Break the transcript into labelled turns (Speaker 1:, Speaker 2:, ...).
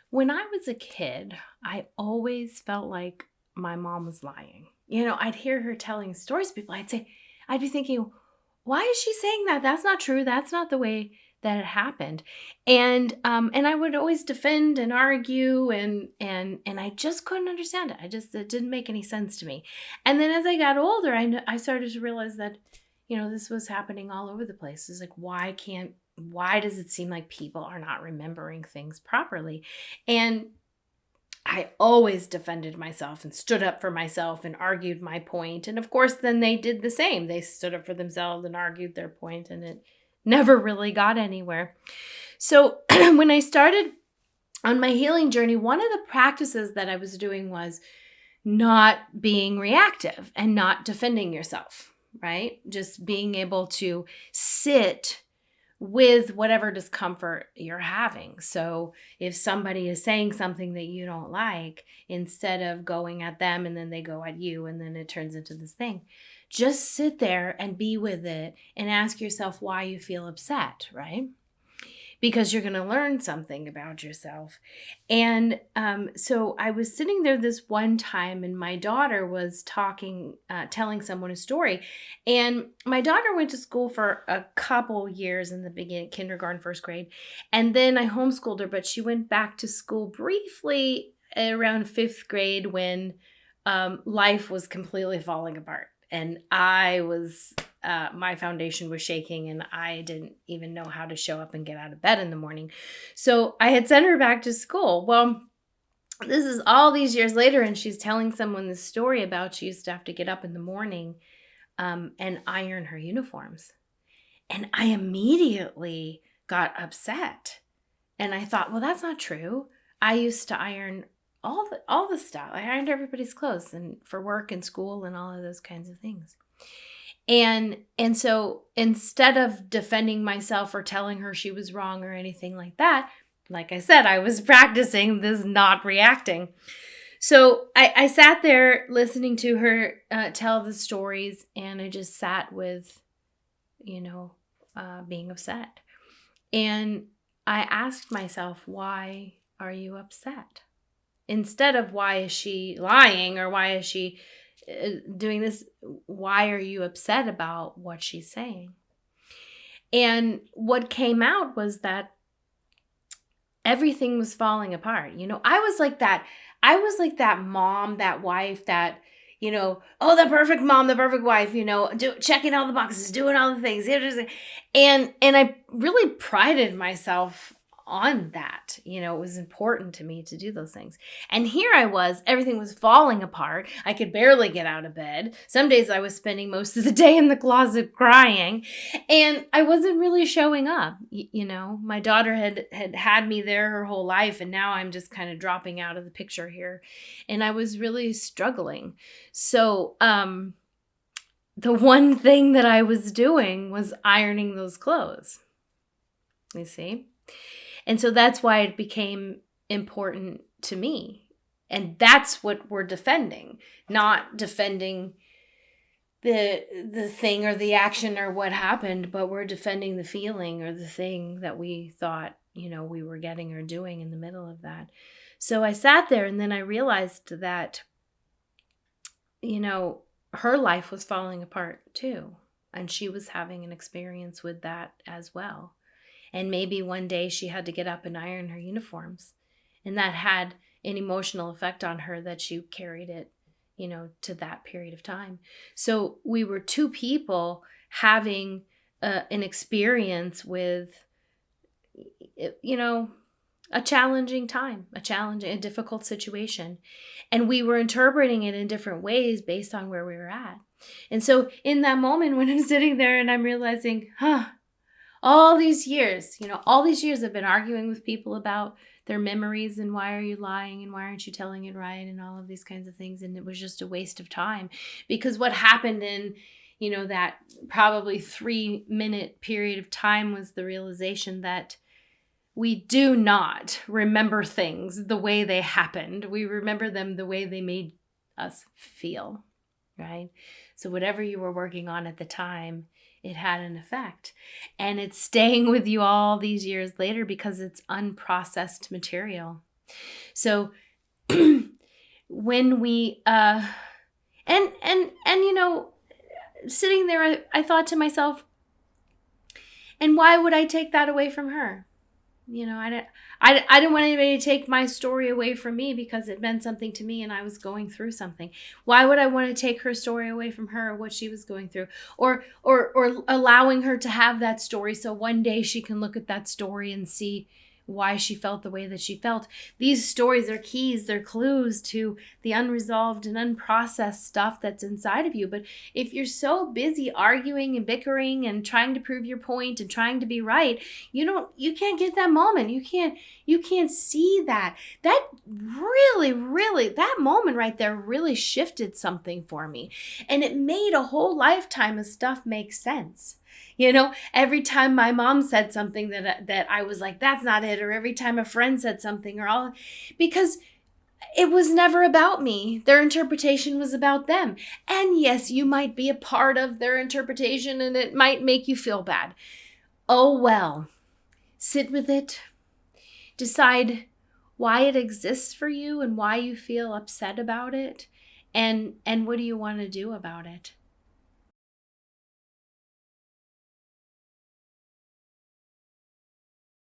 Speaker 1: When I was a kid, I always felt like my mom was lying. I'd hear her telling stories to people. I'd be thinking, why is she saying that? That's not true. That's not the way that it happened. And I would always defend and argue and I just couldn't understand it. It didn't make any sense to me. And then as I got older, I started to realize that, this was happening all over the place. It's like, why does it seem like people are not remembering things properly? And I always defended myself and stood up for myself and argued my point. And of course, then they did the same. They stood up for themselves and argued their point, and it never really got anywhere. So when I started on my healing journey, one of the practices that I was doing was not being reactive and not defending yourself, right? Just being able to sit with whatever discomfort you're having. So if somebody is saying something that you don't like, instead of going at them and then they go at you and then it turns into this thing, just sit there and be with it and ask yourself why you feel upset, right? Because you're going to learn something about yourself. And so I was sitting there this one time, and my daughter was telling someone a story. And my daughter went to school for a couple years in the beginning, kindergarten, first grade. And then I homeschooled her, but she went back to school briefly around fifth grade when life was completely falling apart. And my foundation was shaking and I didn't even know how to show up and get out of bed in the morning. So I had sent her back to school. Well, this is all these years later, and she's telling someone this story about she used to have to get up in the morning and iron her uniforms. And I immediately got upset. And I thought, well, that's not true. I used to iron all the stuff. I ironed everybody's clothes and for work and school and all of those kinds of things. And so instead of defending myself or telling her she was wrong or anything like that, like I said, I was practicing this not reacting. So I sat there listening to her tell the stories, and I just sat with, being upset. And I asked myself, why are you upset? Instead of why is she lying or why is she doing this, why are you upset about what she's saying? And what came out was that everything was falling apart. I was like that mom, that wife that, the perfect mom, the perfect wife, checking all the boxes, doing all the things. And I really prided myself on that. It was important to me to do those things. And here I was, everything was falling apart. I could barely get out of bed. Some days I was spending most of the day in the closet crying, and I wasn't really showing up. My daughter had me there her whole life, and now I'm just kind of dropping out of the picture here. And I was really struggling. So, the one thing that I was doing was ironing those clothes. You see? And so that's why it became important to me. And that's what we're defending, not defending the thing or the action or what happened, but we're defending the feeling or the thing that we thought, we were getting or doing in the middle of that. So I sat there, and then I realized that, her life was falling apart too. And she was having an experience with that as well. And maybe one day she had to get up and iron her uniforms. And that had an emotional effect on her that she carried it, to that period of time. So we were two people having an experience with, a challenging time, a difficult situation. And we were interpreting it in different ways based on where we were at. And so in that moment when I'm sitting there and I'm realizing, all these years I've been arguing with people about their memories and why are you lying and why aren't you telling it right and all of these kinds of things. And it was just a waste of time, because what happened in, that probably 3-minute period of time was the realization that we do not remember things the way they happened. We remember them the way they made us feel, right? So whatever you were working on at the time, it had an effect. And it's staying with you all these years later because it's unprocessed material. So when we and sitting there, I thought to myself, and why would I take that away from her? I didn't want anybody to take my story away from me because it meant something to me and I was going through something. Why would I want to take her story away from her, or what she was going through, or allowing her to have that story so one day she can look at that story and see why she felt the way that she felt. These stories are keys, they're clues to the unresolved and unprocessed stuff that's inside of you. But if you're so busy arguing and bickering and trying to prove your point and trying to be right, you can't get that moment. You can't see that. That really, that moment right there really shifted something for me. And it made a whole lifetime of stuff make sense. Every time my mom said something that I was like, that's not it, or every time a friend said something, because it was never about me. Their interpretation was about them. And yes, you might be a part of their interpretation and it might make you feel bad. Oh well. Sit with it. Decide why it exists for you and why you feel upset about it. And what do you want to do about it?